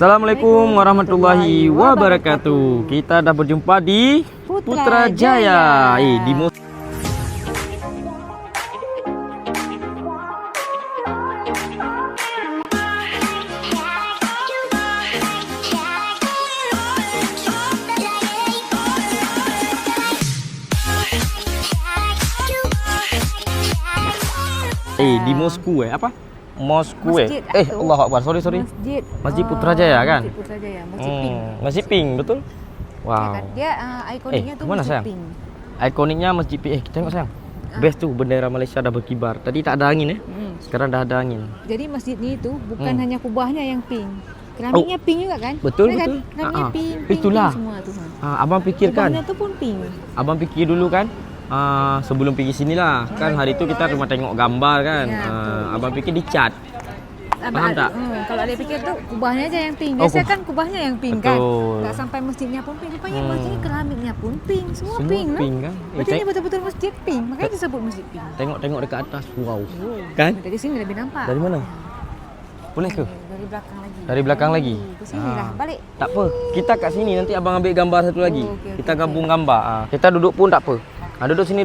Assalamualaikum warahmatullahi wabarakatuh. Kita dah berjumpa di Putrajaya. Di di Moskow apa? Moskow Allahu Akbar. Sorry. Masjid Putrajaya kan? Masjid Putrajaya, Masjid Pink. Masjid Pink, betul? Wow. Dia ikoniknya tuh mana Masjid sayang? Pink. Ikoniknya Masjid Pink. Kita tengok sayang. Best tuh, bendera Malaysia dah berkibar. Tadi tak ada angin Sekarang dah ada angin. Jadi masjid ni tu bukan hanya kubahnya yang pink. Keramiknya pink juga kan? Betul. Keramiknya pink, itulah. pink semua tu. Abang fikirkan. Kubahnya tu pun pink. Abang fikir dulu kan? Sebelum pergi sinilah. Kan hari tu kita cuma tengok gambar kan. Ya, abang fikir dicat. Faham tak? Kalau dia fikir tu kubahnya aja yang pink. Biasanya kan kubahnya yang pink kan. Tak sampai masjidnya pun pink. Rupanya masjid ni keramiknya pun pink. Semua pink kan? Berarti ni betul-betul masjid pink. Makanya disebut masjid pink. Tengok dekat atas. Wow. Kan? Dari sini lebih nampak. Dari mana? Boleh ke? Dari belakang lagi. Dari belakang lagi? Ke sini lah. Balik. Tak apa. Kita kat sini nanti abang ambil gambar satu lagi. Okey, Kita gabung gambar. Kita duduk pun tak apa. Duduk sini.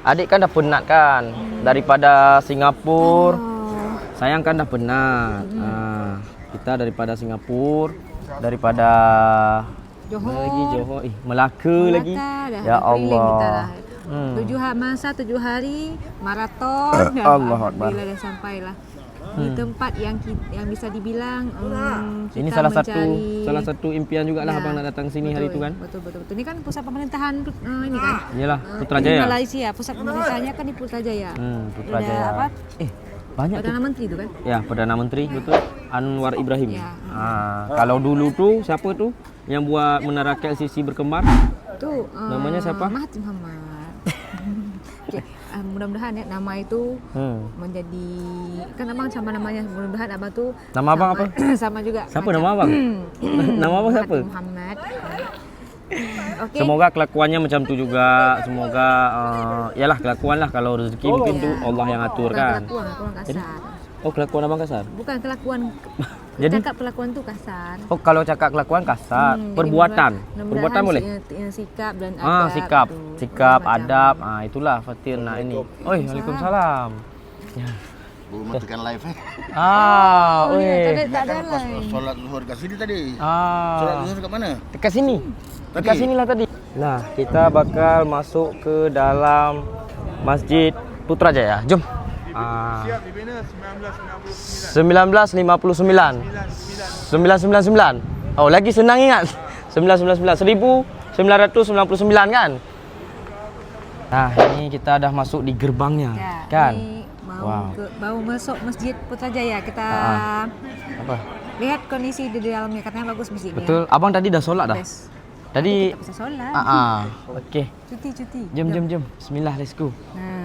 Adik kan dah penat kan? Daripada Singapura. Sayang kan dah penat. Kita daripada Singapura, daripada Johor, Melaka lagi. Ya Allah. 7 hari maraton. Allahu Akbar. Bila dah sampailah di tempat yang bisa dibilang ini salah satu impian jugalah abang nak datang sini hari tu kan. Betul. Ini kan pusat pemerintahan ini kan. Iyalah, Putrajaya. Di Malaysia pusat pemerintahannya kan di Putrajaya. Putrajaya. Apa? Banyak Perdana Menteri tu kan? Ya, Perdana Menteri betul. Anwar Ibrahim. Ya. Kalau dulu tu siapa tu yang buat menara KLCC berkembar? Tu namanya siapa? Mahathir Mohamad. Okay. Mudah-mudahan nama itu menjadi kan abang sama namanya, mudah-mudahan abang tu nama abang apa? Sama juga. Siapa nama abang? Nama abang siapa? Mahathir Mohamad. Okay. Semoga kelakuannya macam tu juga. Semoga yalah kelakuan lah, kalau rezeki mungkin tu Allah yang atur kan. Kelakuan kasar. Kelakuan abang kasar? Bukan kelakuan. Jadi cakap kelakuan tu kasar. Kalau cakap kelakuan kasar, perbuatan. Perbuatan boleh? Sikap dan adab. Sikap, adab. Itulah Fatir nak ini. Oi, Waalaikumsalam. Ya. Baru matikan live Tak ada live. Solat zuhur kat sini tadi. Solat zuhur kat mana? Dekat sini. Dekat sinilah tadi. Nah, kita bakal masuk ke dalam Masjid Putrajaya. Jom. Siap dibina 1959. Lagi senang ingat. 1999 kan? Nah, ini kita dah masuk di gerbangnya, kan? Baru masuk Masjid Putrajaya. Kita lihat kondisi di dalamnya, katanya bagus masjidnya. Betul. Abang tadi dah solat dah? Tadi kita bisa solat. Okey. Cuti. Jom. Bismillah, let's go.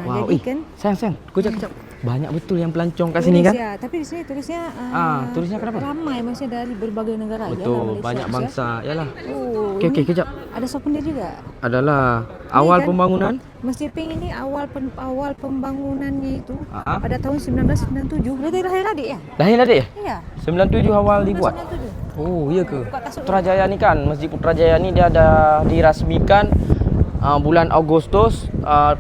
Wow. Jadi kan Sayang. Kejap. Banyak betul yang pelancong kat sini kan? Tapi di sini turisnya turisnya kenapa? Ramai, maksudnya dari berbagai negara. Betul, banyak bangsa. Yalah. Okey, kejap. Ada souvenir juga. Adalah awal pembangunan. Masjid Pink ini awal pembangunannya itu pada tahun 1997. Berarti lahir adik ya? Lahir adik ya? Iya. 97 awal dibuat. 97. Oh, iya ke? Putrajaya ni kan, Masjid Putrajaya ni dia ada dirasmikan bulan Agustus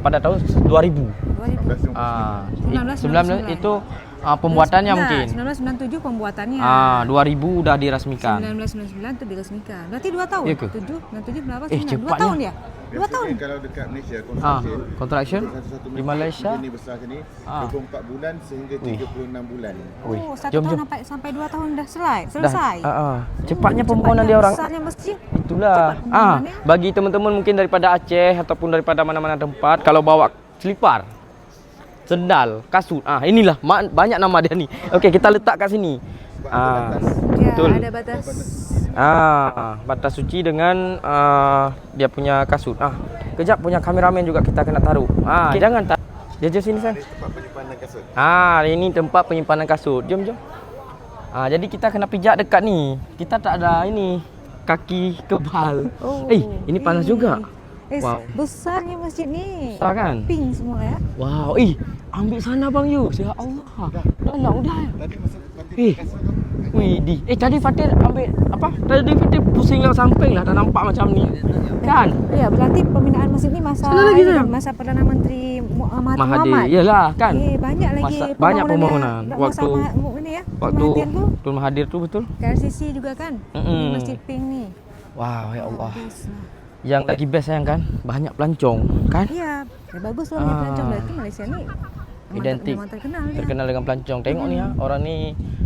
pada tahun 2000. 19 itu pembuatannya mungkin. 1997 pembuatannya. 2000 dah dirasmikan. 1999 tu dirasmikan. Berarti 2 tahun. Ya ke? 97 berapa? 2 tahun dia. 2 tahun. Kalau dekat Malaysia construction di Malaysia ini besar sini 24 bulan sehingga 36 bulan. Satu tahun sampai 2 tahun dah selesai. Cepatnya pembangunan dia orang. Besarnya masjid. Itulah. Bagi teman-teman mungkin daripada Aceh ataupun daripada mana-mana tempat, kalau bawa selipar, sendal, kasut. Inilah banyak nama dia ni. Okey, kita letak kat sini. Betul. Ada batas. Batas suci dengan dia punya kasut. Kejap, punya kameramen juga kita kena taruh. Jangan tak. Dia sini sayang. Tempat penyimpanan kasut. Ini tempat penyimpanan kasut. Jom. Jadi kita kena pijak dekat ni. Kita tak ada ini kaki kebal. Ini panas juga. Wow. Besarnya masjid ni. Besar kan? Pink semua ya. Wow. Ambil sana bang Yu. Ya Allah. Dah. Tadi masuk Wih, di. Tadi Fatir ambil apa? Tadi Fatir pusing lewat samping lah, tak nampak macam ni. Kan? Ya, berarti pembinaan masjid ni masa Sana lagi, sayang. masa Perdana Menteri Mahathir Mahathir. Mohamad. Iyalah, kan? Banyak lagi Banyak pembangunan. Waktu Waktu ini ya. waktu Mahathir tu Tun Mahathir tu betul. KLCC juga kan. Mm-mm. Di Masjid Pink ni. Wow, ya Allah. Bagus lah. Yang lagi best sayang kan, banyak pelancong, kan? Ya, bagus lah banyak pelancong. Berarti Malaysia ni Identik. memang terkenal dia. Terkenal dengan pelancong. Tengok ni ha, orang ni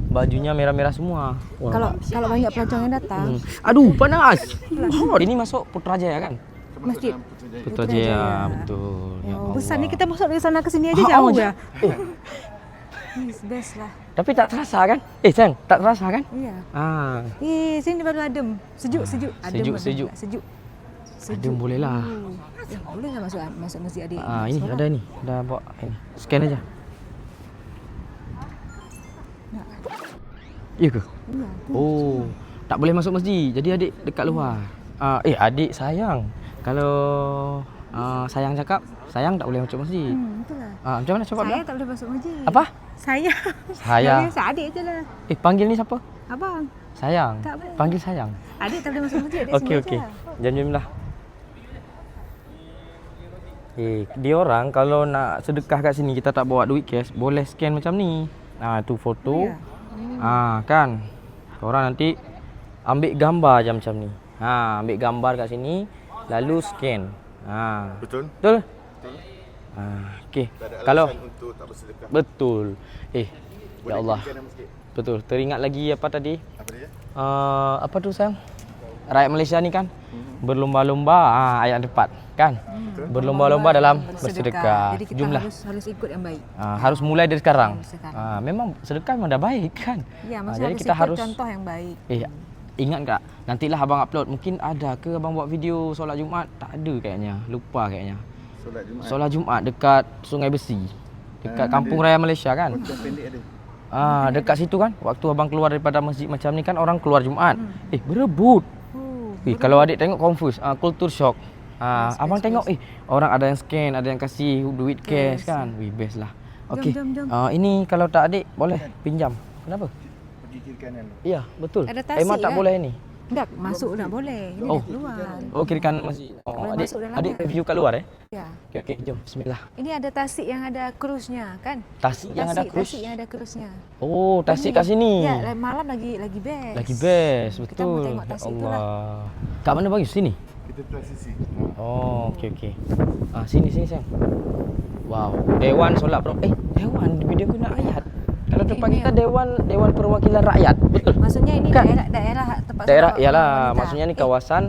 bajunya merah-merah semua. Wah. Kalau banyak pelancong yang datang, Aduh, panas. Oh, ini masuk Putrajaya kan? masjid Putrajaya, betul. Ya Oh, besar Allah. ni kita masuk dari sana ke sini aja Ah, jauh oh, ya. Eh, Yes, best lah. tapi tak terasa kan? Sayang, tak terasa kan? Iya. Ah, Sini baru adem. Sejuk. Adem, sejuk. Sejuk. adem boleh lah. Boleh lah masuk masjid adik. Ini Seorang. ada ni. Dah bawa ini. Scan aja. Nak. Ya ke? Iya. Oh, tak boleh masuk masjid. Jadi adik dekat luar. Adik sayang. Kalau sayang cakap, sayang tak boleh masuk masjid. Betul lah. Macam mana coba Saya bilang? tak boleh masuk masjid. Apa? Saya. Saya. Tak boleh, adik je lah. Panggil ni siapa? Abang. Sayang. Tak boleh. Panggil sayang. Adik tak boleh masuk masjid. Adik Okey, sini okey. aja. Jam lah. Dia orang kalau nak sedekah kat sini kita tak bawa duit cash, boleh scan macam ni. Tu foto. Ya. Kan. Korang nanti ambil gambar macam ni. Ambil gambar kat sini lalu scan. Betul? Betul? Okey. Tak ada Kalau alasan untuk tak bersedekah. betul. Ya Boleh Allah. kirikan masjid. Betul. Teringat lagi apa tadi? Apa dia? Apa tu sayang? Rakyat Malaysia ni kan berlomba-lomba, ayat tepat kan? Berlomba-lomba dalam bersedekah. Jadi kita Jumlah harus ikut yang baik. harus mulai dari sekarang. Dari sekarang. Memang sedekah memang dah baik kan? Ya, jadi maksudnya kita harus contoh yang baik. ingat tak? Nantilah abang upload. Mungkin ada ke abang buat video solat Jumaat? Tak ada kayaknya. Lupa kayaknya. Solat Jumaat. Solat Jumaat dekat Sungai Besi. Dekat Kampung Raya Malaysia kan? Yang pendek ada. Dekat situ kan. Waktu abang keluar daripada masjid macam ni kan orang keluar Jumaat. Berebut. Kalau adik tengok confuse, culture shock. Abang tengok orang ada yang scan, ada yang kasih duit cash kan. Best lah. Okey. Jom. Ini kalau tak adik boleh pinjam. Kenapa? Pergi kiri kanan. Ya, betul. Ada tasik Emang tak kan? boleh ni. Enggak, masuk nak boleh. Ini dah keluar. Kiri kanan masjid. Boleh Adik masuk dalam adik kan? review kat luar Ya. Okey, jom. Bismillah. Ini ada tasik yang ada krusnya kan? Tasik yang ada cruise. Tasik yang ada krusnya. Oh, tasik kat sini. Ya, malam lagi best. Lagi best, Kita betul. mau tengok Ya tasik tu Allah. Kat mana bagus? Sini. Kita transisi. Oh, okey. Sini sayang. Wow, Dewan solat Dewan di video kena ayat. Kalau tempat Ini kita Dewan Perwakilan Rakyat, betul? Maksudnya ini Kan? daerah tempat Daerah solat ialah wanita. maksudnya ni kawasan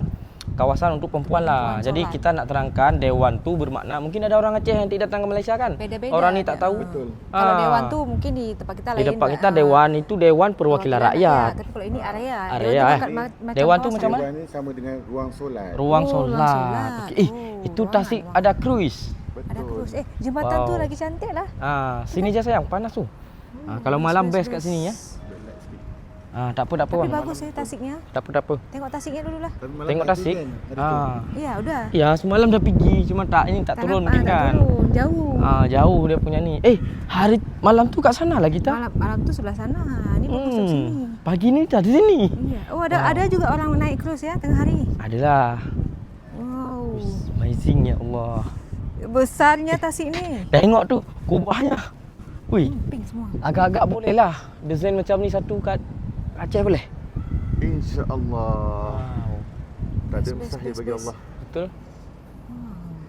untuk perempuan lah. Perempuan Jadi solat. kita nak terangkan dewan tu bermakna mungkin ada orang Aceh yang tidak datang ke Malaysia kan? Beda-beda Orang ni ada. tak tahu. Betul. Kalau dewan tu mungkin di tempat kita lain. Di tempat kita dewan itu Dewan Perwakilan Rakyat. Tapi kalau ini area. Area, Dewan tu macam Dewan tu pos. macam mana? Dewan ni sama dengan ruang solat. Ruang Oh, solat. ruang solat. Okey. Oh, Itu ruangan, tasik ruangan. ada cruise. Ada Betul. krus. Jembatan tu Wow. lagi cantik lah. Sini je sayang, panas tu. Kalau malam best kat sini ya. Tak apa Tapi bang. bagus tasiknya. Tak apa. Tengok tasiknya dulu lah. Tapi malam Tengok tak tasik. turun, hari tu. Ya, udah. Ya, semalam dah pergi cuma ini tak turun mungkin tak kan. turun, jauh. Jauh dia punya ni. Hari malam tu kat sana lah kita. Malam tu sebelah sana. Ni bagus kat sini. Pagi ni dah di sini. Iya. Oh, ada juga orang naik krus ya tengah hari. Adalah. Wow. Amazing ya Allah. Besarnya tasik ni. Tengok tu kubahnya. Wih, Pink semua. agak-agak boleh lah. Design macam ni satu kat Aceh boleh. InsyaAllah. Tak ada Best, mustahil best, bagi best. Allah. Betul?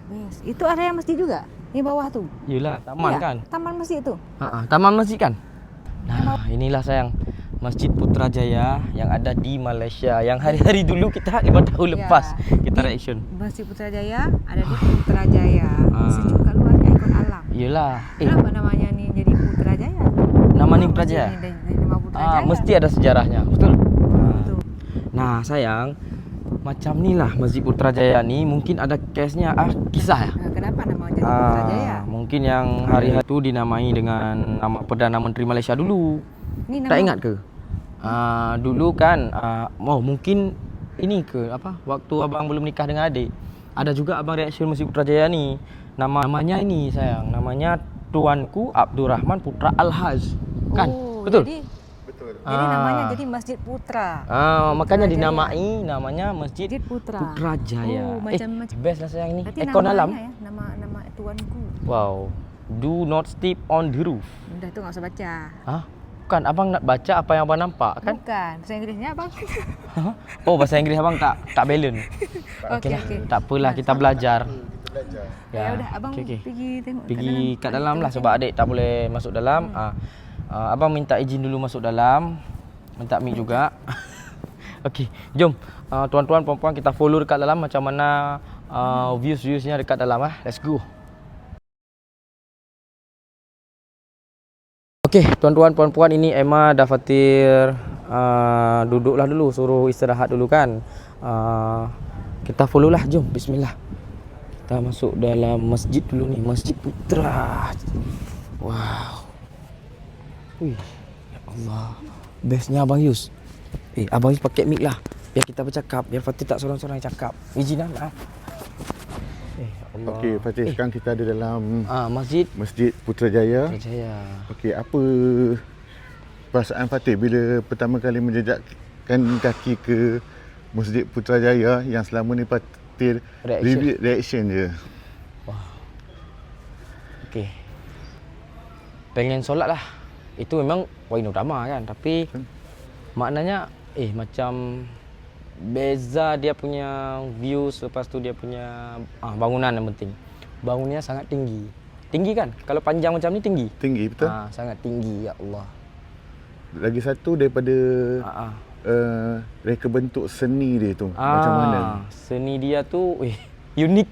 Best. Itu area masjid juga. Ni bawah tu. Yelah, taman Ya, kan. Taman masjid tu. Taman masjid kan? Nah, inilah sayang Masjid Putrajaya yang ada di Malaysia. Yang hari-hari dulu kita 5 tahun Ya. lepas kita Di reaction. Masjid Putrajaya ada di Putrajaya. Ah. Sejuk kat luar ni ikon alam. Yelah. Kenapa namanya ni jadi Putrajaya? Nama ni Masjid Putrajaya. ni dari nama Putrajaya. Mesti ada sejarahnya, betul? Betul. Nah, sayang, macam ni lah Masjid Putrajaya ni mungkin ada case-nya kisah ya. Kenapa nama jadi Putrajaya? Mungkin yang hari itu dinamai dengan nama Perdana Menteri Malaysia dulu. Ni Tak ingat ke? Dulu kan mungkin ini ke apa? Waktu abang belum nikah dengan adik. Ada juga abang reaction Masjid Putrajaya ni. Namanya ini sayang, namanya Tuanku Abdul Rahman Putra Al-Haj. Kan? Oh, Betul? Jadi Betul. Jadi namanya jadi Masjid Putra. Makanya Putrajaya. dinamai namanya Masjid Masjid Putra. Putrajaya. Oh, macam-macam. Best lah sayang ni. Berarti Ekor namanya dalam. ya, nama tuanku. Wow. Do not step on the roof. Dah tu enggak usah baca. Hah? Bukan, abang nak baca apa yang abang nampak kan? Bukan. Bahasa Inggerisnya abang. Oh, bahasa Inggeris abang tak balance. Okey, lah. okey. Tak apalah, kita belajar. Belajar. Ya udah abang Okey. pergi tengok Pergi kat dalam lah sebab adik tak boleh masuk dalam. Abang minta izin dulu masuk dalam. Minta mic juga. Okey, jom. Tuan-tuan, puan-puan, kita follow dekat dalam macam mana views-viewsnya dekat dalam. Let's go. Okey, tuan-tuan, puan-puan, ini Emma dah Fatir duduklah dulu, suruh istirahat dulu kan. Kita follow lah, jom. Bismillah. Kita masuk dalam masjid dulu ni, Masjid Putra. Wow. Wih, ya Allah. Bestnya Abang Yus. Abang Yus pakai mic lah. Biar kita bercakap, biar Fatir tak sorang-sorang cakap. Izin lah. Ya Allah. Okey, Fatih, sekarang kita ada dalam Masjid Putrajaya. Putrajaya. Okey, apa perasaan Fatih bila pertama kali menjejakkan kaki ke Masjid Putrajaya yang selama ni Fatih reaction je? Okey. Pengen solat lah. Itu memang poin utama kan. Tapi maknanya macam beza dia punya views, lepas tu dia punya bangunan yang penting. Bangunannya sangat tinggi. Tinggi kan? Kalau panjang macam ni tinggi. Tinggi, betul? Sangat tinggi, ya Allah. Lagi satu daripada reka bentuk seni dia tu. Macam mana? Seni dia tu unik.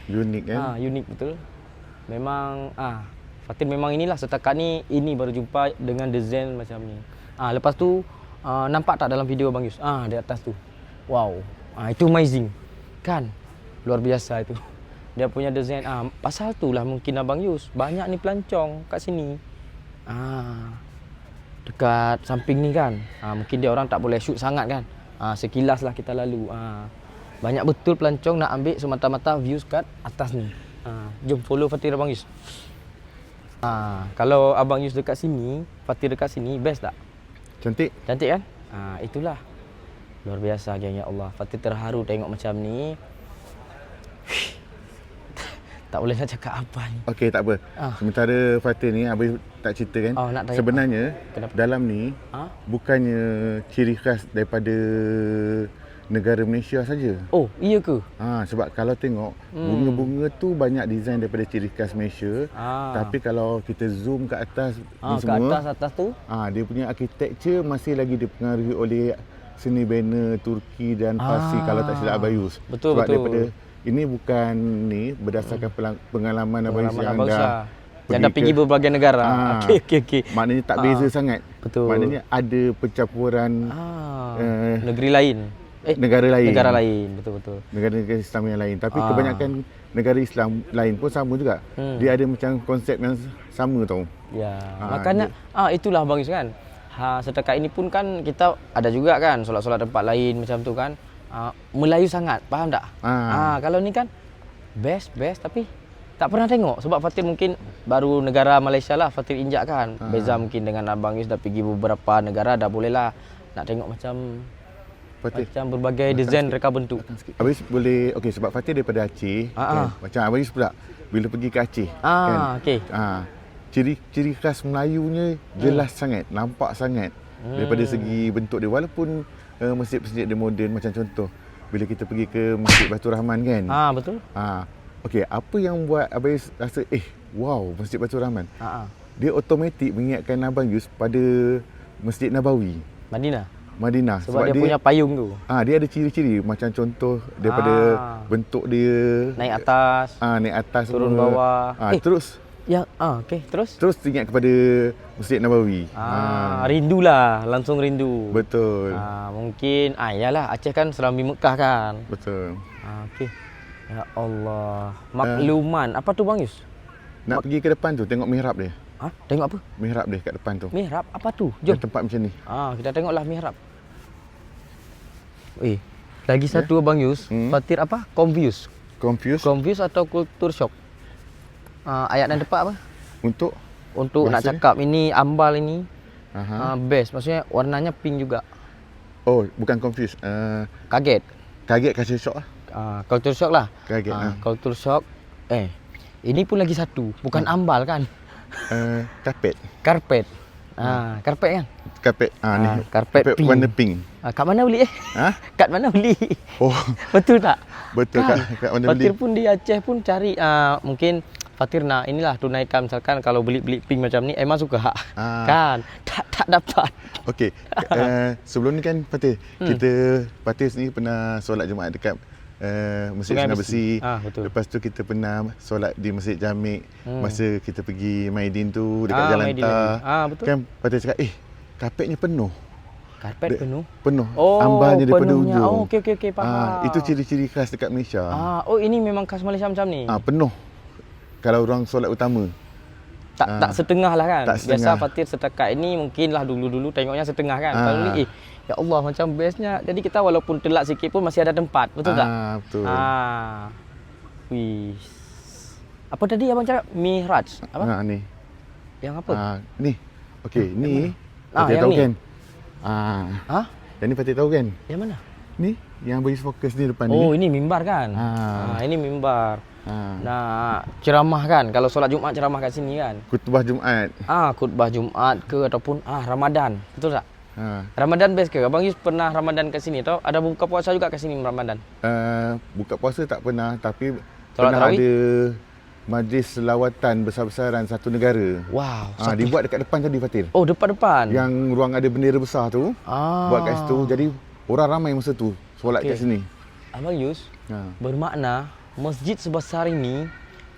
Unik kan? Unik betul. Memang Fatir memang inilah setakat ni ini baru jumpa dengan design macam ni. Lepas tu nampak tak dalam video Abang Yus? Di atas tu. Wow. Itu amazing. Kan? Luar biasa itu. Dia punya design. Pasal tu lah mungkin Abang Yus banyak ni pelancong kat sini. Dekat samping ni kan. Mungkin dia orang tak boleh shoot sangat kan. Sekilas lah kita lalu. Banyak betul pelancong nak ambil semata-mata views kat atas ni. Jom follow Fatir Abang Yus. Kalau Abang Yus dekat sini, Fatir dekat sini, best tak? Cantik? Cantik kan? Itulah. Luar biasa geng, ya Allah. Fatir terharu tengok macam ni. Tak boleh nak cakap apa ni. Okey, tak apa. Sementara Fatir ni, Abang tak cerita kan? Nak tanya. Sebenarnya, Kenapa? dalam ni, bukannya ciri khas daripada negara Malaysia saja. Oh, iya ke? Sebab kalau tengok, bunga-bunga tu banyak design daripada ciri khas Malaysia. Tapi kalau kita zoom ke atas ni semua, atas tu? dia punya architecture masih lagi dipengaruhi oleh seni banner Turki dan Parsi kalau tak silap Abayus. Betul, sebab betul. daripada ini bukan ni berdasarkan pengalaman Abayus yang dah pergi berbagai negara. Okey. Maknanya tak beza sangat. Betul. Maknanya ada pencampuran negeri lain. negara lain. Negara lain, betul-betul. Negara-negara Islam yang lain. Tapi kebanyakan negara Islam lain pun sama juga. Dia ada macam konsep yang sama tau. Ya, makanya itulah Bang Yus kan. Setakat ini pun kan kita ada juga kan solat-solat tempat lain macam tu kan. Melayu sangat, faham tak? Kalau ni kan best tapi tak pernah tengok sebab Fatir mungkin baru negara Malaysia lah Fatir injak kan. Beza mungkin dengan Abang Yus dah pergi beberapa negara dah boleh lah nak tengok macam berbagai desain reka bentuk. Abang Yus boleh, okey sebab Fatir daripada Aceh kan? Macam Abang Yus pula bila pergi ke Aceh kan. Okey. Ciri khas Melayunya jelas sangat, nampak sangat daripada segi bentuk dia. Walaupun masjid-masjid dia moden, macam contoh bila kita pergi ke Masjid Batu Rahman kan. Betul. Okey, apa yang buat Abang Yus rasa wow, Masjid Batu Rahman? Dia automatik mengingatkan Abang Yus pada Masjid Nabawi, Madinah. Sebab dia punya payung tu. Dia ada ciri-ciri macam contoh daripada bentuk dia Naik atas, naik atas turun semua. bawah. Terus okey, terus ingat kepada Masjid Nabawi. Rindulah, langsung rindu. Betul. Mungkin yalah Aceh kan Serambi Mekah kan. Betul. Okey. Ya Allah. Makluman. Apa tu Bang Yus? Nak pergi ke depan tu tengok mihrab dia. Tengok apa? Mihrab dia kat depan tu. Mihrab apa tu? Jom. Tempat macam ni. Kita tengoklah mihrab. Lagi satu Abang Yus, Fatir apa? Confused atau culture shock? Ayat yang tepat apa? Untuk nak cakap ini ambal ini. Best. Maksudnya warnanya pink juga. Oh, bukan confused. Kaget. Kaget culture shock lah. Culture shock lah. Kaget. Culture shock. Ini pun lagi satu. Bukan ambal kan? Karpet. Karpet. Karpet kan? Karpet. Ni. Karpet pink. Warna pink. Kat mana beli Kat mana beli? Oh, Betul tak? betul Kan? kat mana beli? Fatir pun di Aceh pun cari mungkin Fatir nak inilah tunaikan misalkan kalau beli pink macam ni Emma suka kan tak dapat. Okey. Sebelum ni kan Fatir, Fatir sendiri pernah solat Jumaat dekat Masjid Sungai Besi. Betul. Lepas tu kita pernah solat di Masjid Jamik masa kita pergi Maidin tu dekat Jalan Maidin Tar. betul. Kan Fatir cakap, karpetnya penuh. Karpet penuh. Ambalnya daripada penuhnya. ujung. Okey faham. Itu ciri-ciri khas dekat Malaysia. Ini memang khas Malaysia macam ni. Penuh. Kalau orang solat utama. Tak setengah lah kan. Tak setengah. Biasa Fatir setakat ini mungkinlah dulu tengoknya setengah kan. Kalau ni ya Allah macam bestnya. Jadi kita walaupun telat sikit pun masih ada tempat. Betul tak? Betul. Wih. Apa tadi abang cakap? Mihraj. Apa? Ni. Yang apa? Ni. Okey, ni. yang tahu ni. kan? Yang ni Fatir tahu kan? Yang mana? Ni yang bagi fokus ni depan ni. Oh, ini mimbar kan? Ini mimbar. Nah, ceramah kan? Kalau solat Jumaat ceramah kat sini kan? Khutbah Jumaat. Khutbah Jumaat ke ataupun Ramadan. Betul tak? Ramadan best ke? Abang Yus pernah Ramadan kat sini tau? Ada buka puasa juga kat sini Ramadan? Buka puasa tak pernah, tapi solat pernah tarawih? ada majlis selawatan besar-besaran satu negara. Wow. Dibuat dekat depan tadi Fatir. Oh, depan-depan. Yang ruang ada bendera besar tu. Buat kat situ. Jadi orang ramai masa tu solat kat sini. Abang Yus, bermakna masjid sebesar ini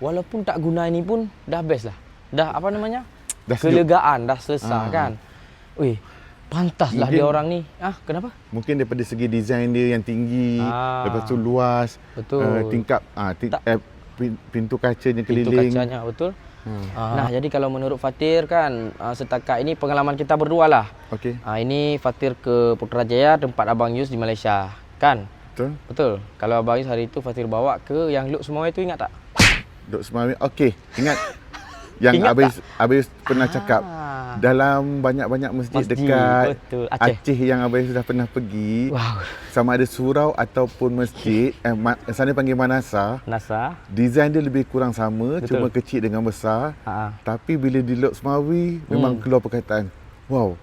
walaupun tak guna ini pun dah best lah. Dah apa namanya? Dah sejuk. Kelegaan, dah selesai kan. Wih, pantaslah dia orang ni. Kenapa? Mungkin daripada segi design dia yang tinggi, lepas tu luas. Betul. Tingkap pintu kacanya keliling. Pintu kacanya, betul. Nah, jadi kalau menurut Fatir kan setakat ini pengalaman kita berdua lah. Okey. Ini Fatir ke Putrajaya, tempat Abang Yus di Malaysia, kan? Betul. Betul. Kalau Abang Yus hari itu Fatir bawa ke yang Luk Semawi tu, ingat tak? Duk Semawi. Okey, ingat. Yang Abang pernah cakap dalam banyak-banyak masjid dekat betul. Aceh yang Abang sudah pernah pergi. Wow. Sama ada surau ataupun masjid, sana panggil Manasa. Design dia lebih kurang sama, betul. cuma kecil dengan besar. Tapi bila di Lok Semawi memang keluar perkataan, wow.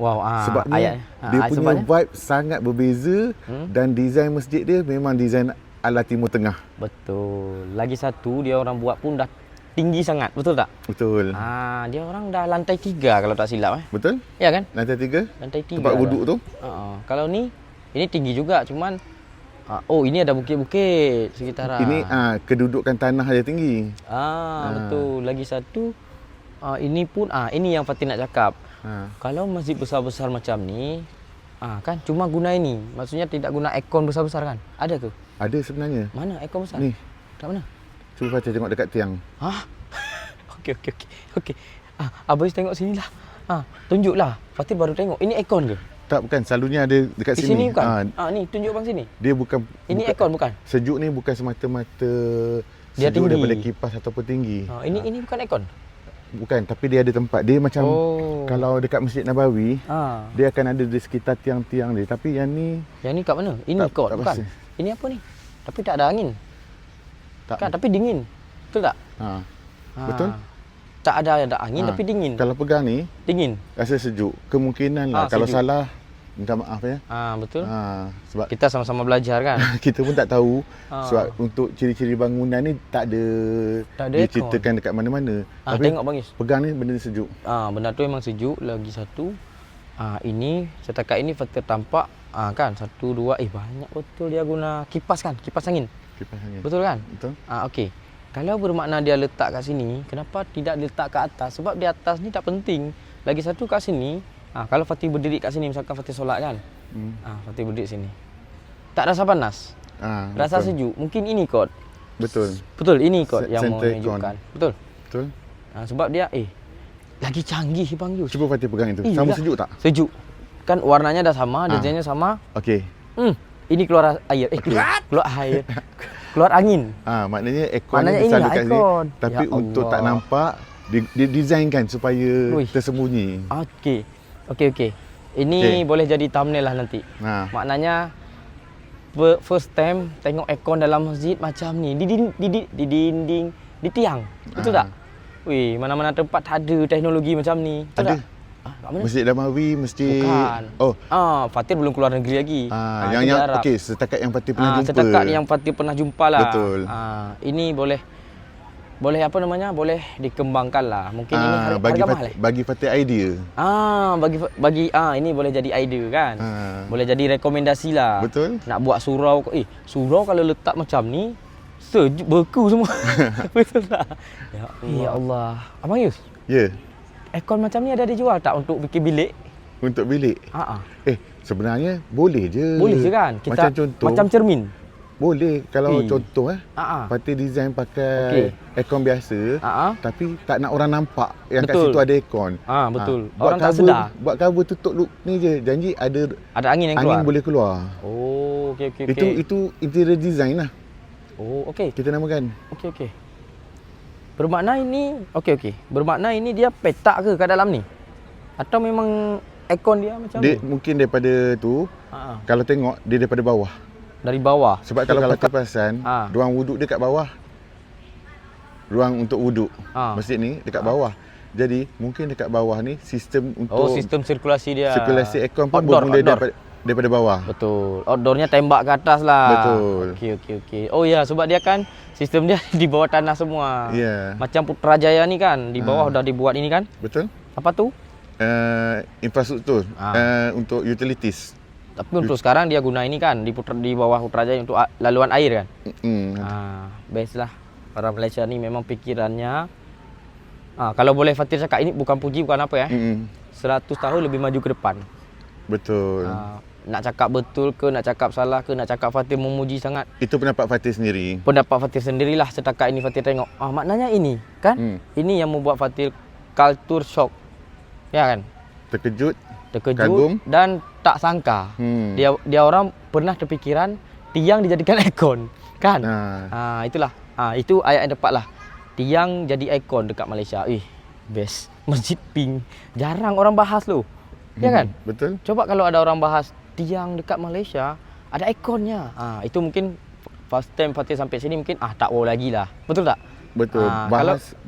Sebabnya dia punya vibe sangat berbeza dan design masjid dia memang design ala Timur Tengah. Betul. Lagi satu, dia orang buat pun dah tinggi sangat, betul tak? Betul. Dia orang dah lantai 3 kalau tak silap. Betul? Ya kan? Lantai 3? Lantai 3. Tempat wuduk tu? Kalau ni, ini tinggi juga, cuman ini ada bukit-bukit sekitaran. Ini kedudukan tanah dia tinggi. Betul. Lagi satu, ini pun ini yang Fatin nak cakap. Kalau masjid besar-besar macam ni, kan cuma guna ini. Maksudnya tidak guna aircon besar-besar kan? Ada ke? Ada sebenarnya. Mana aircon besar? Ni. Kat mana? Cuba Fatir tengok dekat tiang. Okey. Abang tengok sinilah. Tunjuklah. Fatir baru tengok. Ini aircon ke? Tak, bukan. Selalunya ada dekat Di sini. sini bukan? Ni tunjuk bang sini. Dia bukan. Ini aircon bukan? Sejuk ni bukan semata-mata dia sejuk tinggi daripada kipas ataupun tinggi. Ini bukan aircon? Bukan, tapi dia ada tempat. Dia macam kalau dekat Masjid Nabawi, dia akan ada di sekitar tiang-tiang dia. Tapi yang ni kat mana? Ini kot bukan? pasti. Ini apa ni? Tapi tak ada angin. Tak. Kan, tapi dingin. Betul tak? Betul? Tak ada angin tapi dingin. Kalau pegang ni, dingin. rasa sejuk. Kemungkinan lah. Kalau Sejuk. salah, minta maaf ya. Betul. Sebab Kita sama-sama belajar kan. kita pun tak tahu. Sebab untuk ciri-ciri bangunan ni tak ada diceritakan dekat mana-mana. Tapi tengok bang Is. pegang ni benda ni sejuk. Benda tu memang sejuk. Lagi satu, ini setakat ini Fatir tampak kan 1, 2, banyak betul dia guna kipas kan, kipas angin. Kipas angin. Betul kan? Betul. Okey. Kalau bermakna dia letak kat sini, kenapa tidak letak kat atas? Sebab di atas ni tak penting. Lagi satu kat sini, kalau Fatir berdiri kat sini, misalkan Fatir solat kan. Fatir berdiri sini. Tak rasa panas. Rasa sejuk. Mungkin ini kot. Betul. Betul, ini kot yang Center menunjukkan. Betul. Betul. Sebab dia lagi canggih Bang Yus. Cuba Fatir pegang itu. Sama Iyalah. sejuk tak? Sejuk. Kan warnanya dah sama, desainnya sama. Okey. Ini keluar air. Keluar air. Keluar angin. Maknanya aircon Maknanya ni besar inilah dekat sini. aircon. Tapi Ya untuk tak Allah. nampak, dia designkan supaya tersembunyi. Okey. Okey. Ini boleh jadi thumbnail lah nanti. Maknanya first time tengok aircon dalam masjid macam ni. Di dinding, di tiang. Betul tak? Wih, mana-mana tempat tak ada teknologi macam ni. Betul ada. tak? Mana? Masjid Damawi, masjid... Bukan. Oh. Fatir belum keluar negeri lagi. Yang okey, setakat yang Fatir pernah jumpa. Setakat yang Fatir pernah jumpa lah. Betul. Ini boleh apa namanya? Boleh dikembangkan lah. Mungkin ini harga mahal. Bagi Fatir idea. Bagi ini boleh jadi idea kan. Boleh jadi rekomendasi lah. Betul. Nak buat surau. Surau kalau letak macam ni beku semua. Betul tak? Ya Allah. Abang Yus. Ya. Aircon macam ni ada dijual tak untuk bikin bilik? Untuk bilik? Sebenarnya boleh je. Boleh je kan? Macam contoh. Macam cermin. Boleh kalau contoh Fatir design pakai aircon biasa, tapi tak nak orang nampak yang kat situ ada aircon. Betul. Orang tak sedar. Buat cover tutup look ni je. Janji ada angin yang keluar. Angin boleh keluar. Oh, okey. Itu interior design lah. Oh, okey. Kita namakan. Okey. Bermakna ini Bermakna ini dia petak ke kat dalam ni? Atau memang aircon dia macam ni? Mungkin daripada tu. Kalau tengok dia daripada bawah. Dari bawah. Sebab kalau kita perasan, ruang wuduk dia kat bawah. Ruang untuk wuduk masjid ni dekat bawah. Jadi mungkin dekat bawah ni sistem untuk sistem sirkulasi dia. Sirkulasi aircon pun bermula daripada bawah. Betul. Outdoornya tembak ke atas lah. Betul. Okey. Oh ya, sebab dia kan sistem dia di bawah tanah semua. Ya. Macam Putrajaya ni kan, di bawah dah dibuat ini kan? Betul. Apa tu? Infrastruktur untuk utilities. Tapi untuk sekarang dia guna ini kan di bawah Putrajaya untuk laluan air kan. Best lah. Orang Malaysia ni memang fikirannya. Kalau boleh Fatir cakap, ini bukan puji bukan apa ya. 100 tahun lebih maju ke depan. Betul. Nak cakap betul ke, nak cakap salah ke, nak cakap Fatir memuji sangat. Itu pendapat Fatir sendiri. Pendapat Fatir sendirilah setakat ini Fatir tengok. Maknanya ini kan. Ini yang membuat Fatir culture shock. Ya kan? Terkejut, kagum dan tak sangka. Dia orang pernah terpikiran tiang dijadikan ikon kan. Itulah. Itu ayat yang tepat lah. Tiang jadi ikon dekat Malaysia. Best. Masjid pink. Jarang orang bahas loh. Ya kan? Betul. Coba kalau ada orang bahas tiang dekat Malaysia ada ikonnya. Itu mungkin first time Fatir sampai sini mungkin tak wow lagi lah. Betul tak? Betul.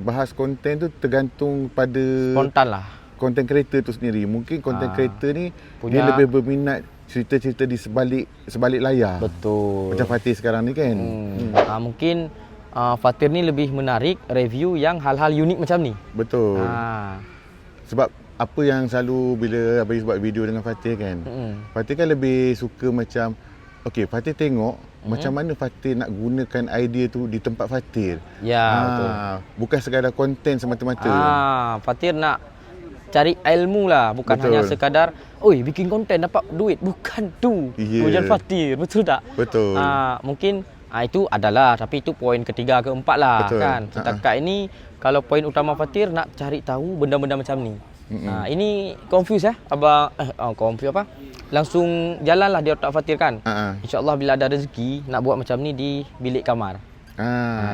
Bahas konten tu tergantung pada spontan lah. Konten creator tu sendiri. Mungkin konten creator ni dia lebih berminat cerita-cerita di sebalik layar. Betul. Macam Fatir sekarang ni kan. Mungkin Fatir ni lebih menarik review yang hal-hal unik macam ni. Betul. Sebab apa yang selalu bila Abang buat video dengan Fatir kan, Fatir kan lebih suka macam Fatir tengok macam mana Fatir nak gunakan idea tu di tempat Fatir. Ya, betul. Bukan sekadar konten semata-mata. Fatir nak cari ilmu lah, bukan hanya sekadar bikin konten dapat duit, bukan tu tujuan Fatir. Betul tak? Betul. Mungkin itu adalah, tapi itu poin ketiga keempat lah. Betul. Kan. Setakat ini kalau poin utama Fatir nak cari tahu benda-benda macam ni. Ini confuse abang confuse apa? Langsung jalanlah di otak Fatir kan. InsyaAllah bila ada rezeki nak buat macam ni di bilik kamar.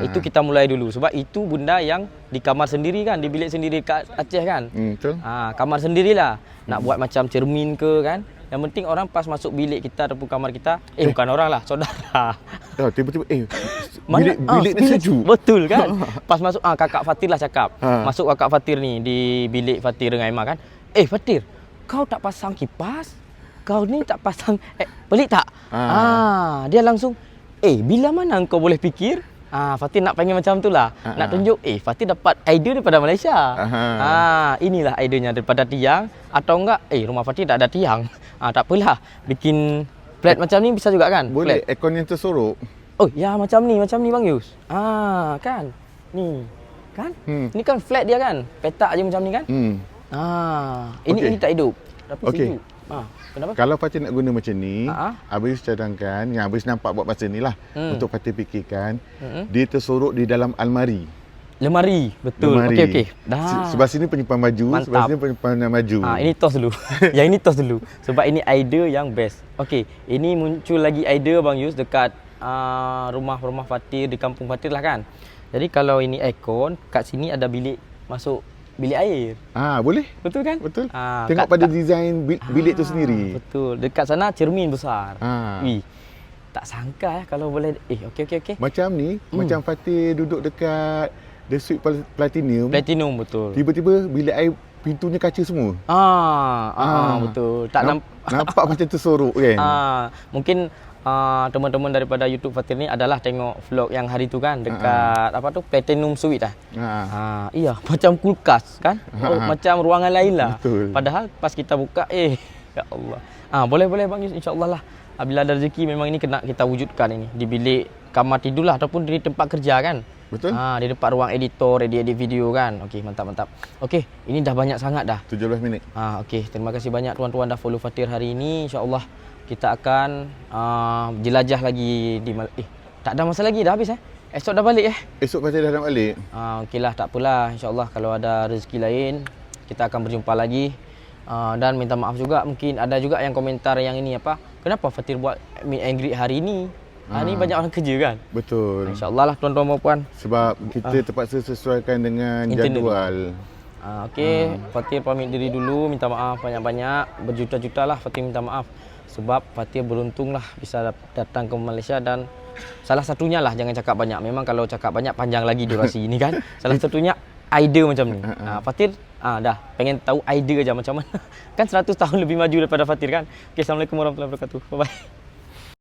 Itu kita mulai dulu sebab itu benda yang di kamar sendiri kan, di bilik sendiri kat Aceh kan. Betul. Kamar sendirilah. Nak buat macam cermin ke kan. Yang penting orang pas masuk bilik kita ataupun kamar kita, bukan orang lah, saudara. Tiba-tiba bilik ni sejuk. Betul kan? Pas masuk kakak Fatir lah cakap. Masuk kakak Fatir ni di bilik Fatir dengan Aiman kan. Fatir, kau tak pasang kipas? Kau ni tak pasang pelik tak? Dia langsung bila mana kau boleh fikir? Fatir nak panggil macam tu lah. Nak tunjuk Fatir dapat idea daripada Malaysia. Inilah idenya daripada tiang. Atau enggak rumah Fatir tak ada tiang. Tak apalah, bikin flat macam ni bisa juga kan? Boleh, aircon yang tersorok. Ya macam ni Bang Yus. Kan? Ni. Kan? Ni kan flat dia kan? Petak je macam ni kan? Ini tak hidup. Tapi sejuk. Kenapa? Kalau Fatir nak guna macam ni, Abang Yus cadangkan, yang Abang Yus nampak buat masa ni lah, untuk Fatir fikirkan, dia tersorok di dalam almari. Lemari, betul. Okey. Sebelah sini penyimpan baju, mantap. Sebelah sini penyimpan baju. Ini tos dulu. Yang ini tos dulu. Sebab ini idea yang best. Okey, ini muncul lagi idea Bang Yus dekat rumah Fatir di kampung Fatir lah kan. Jadi kalau ini aircon, kat sini ada bilik masuk bilik air. Boleh. Betul kan? Betul. Ah, Tengok pada design bilik tu sendiri. Betul. Dekat sana cermin besar. Ah. Wih. Tak sangka kalau boleh. Okey. Macam ni, macam Fatih duduk dekat The Suite Platinum. Platinum betul. Tiba-tiba bilik air pintunya kaca semua. Betul. Tak nampak macam tersorok kan? Mungkin teman-teman daripada YouTube Fatir ni adalah tengok vlog yang hari tu kan dekat apa tu Platinum Suite iya macam kulkas kan. Macam ruangan lain lah. Betul. Padahal pas kita buka ya Allah. Boleh Bang Yus, insya-Allah lah. Bila ada rezeki memang ini kena kita wujudkan ini di bilik kamar tidur lah ataupun di tempat kerja kan. Betul. Di depan ruang editor, edit video kan. Okey, mantap. Okey, ini dah banyak sangat dah. 17 minit. Okey, terima kasih banyak tuan-tuan dah follow Fatir hari ini. Insya-Allah kita akan jelajah lagi di tak ada masa lagi dah habis Esok dah balik Esok Fatih dah nak balik. Okeylah, tak apalah. Insya-Allah kalau ada rezeki lain kita akan berjumpa lagi. Dan minta maaf juga mungkin ada juga yang komentar yang ini apa? Kenapa Fatir buat meet and greet hari ini? Ni banyak orang kerja kan? Betul. InsyaAllah lah tuan-tuan dan puan. Sebab kita terpaksa sesuaikan dengan jadual. Okey, Fatir pamit diri dulu. Minta maaf banyak-banyak. Berjuta-juta lah Fatir minta maaf. Sebab Fatir beruntung lah bisa datang ke Malaysia dan salah satunya lah jangan cakap banyak. Memang kalau cakap banyak panjang lagi durasi ini kan. Salah satunya idea macam ni. Fatir dah pengen tahu idea aja macam mana. Kan 100 tahun lebih maju daripada Fatir kan. Okey, Assalamualaikum warahmatullahi wabarakatuh. Bye-bye.